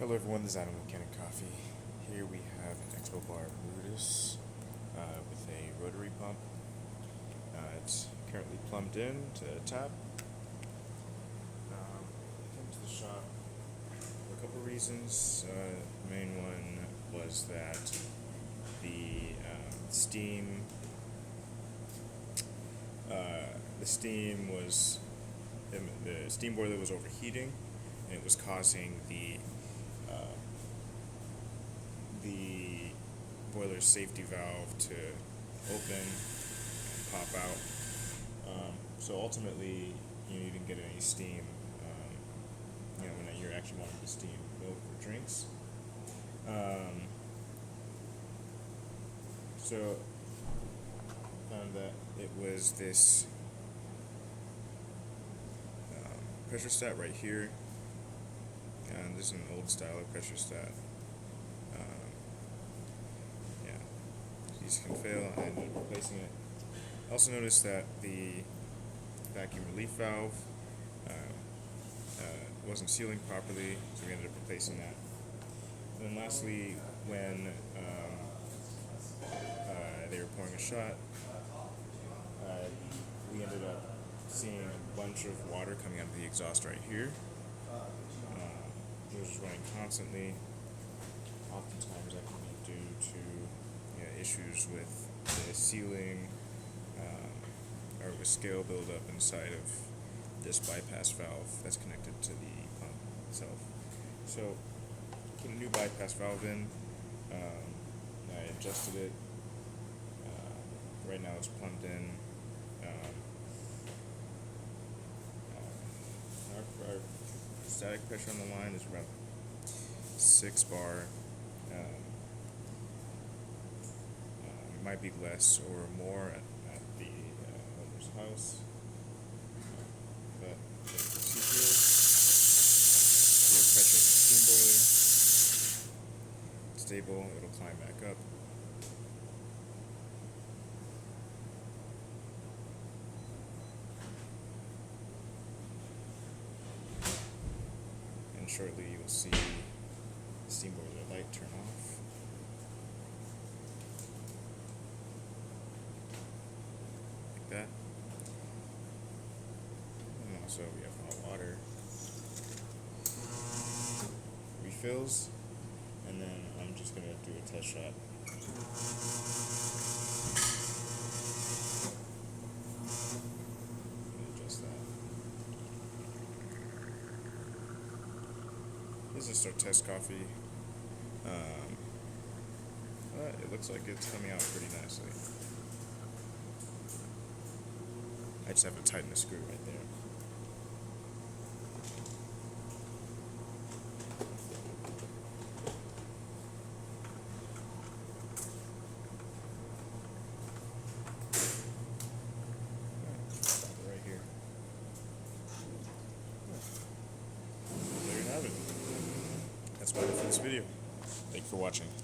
Hello everyone, this is Adam with Kanen Coffee. Here we have an Expobar brewtus with a rotary pump. It's currently plumbed in to a tap. Came to the shop for a couple reasons. The main one was that the steam boiler was overheating, and it was causing the boiler's safety valve to open and pop out. So ultimately, you didn't get any steam. When you're actually wanting to steam milk or drinks. So found that it was this pressurestat right here, and this is an old style of pressurestat. These can fail, and I ended up replacing it. I also noticed that the vacuum relief valve wasn't sealing properly, so we ended up replacing that. And then lastly, when they were pouring a shot, we ended up seeing a bunch of water coming out of the exhaust right here. It was just running constantly. Oftentimes that can be due to issues with the sealing or with scale buildup inside of this bypass valve that's connected to the pump itself. So put a new bypass valve in. I adjusted it. Right now it's plumbed in. Our static pressure on the line is around 6 bar. It might be less or more at the owner's house. But the procedure, we have pressure in the steam boiler. It's stable, it'll climb back up. And shortly you will see the steam boiler light turn off. That. And also we have hot water refills, and then I'm just going to do a test shot. Adjust that. This is our test coffee. But it looks like it's coming out pretty nicely. I just have to tighten the screw right there. Right here. There you have it. That's about it for this video. Thank you for watching.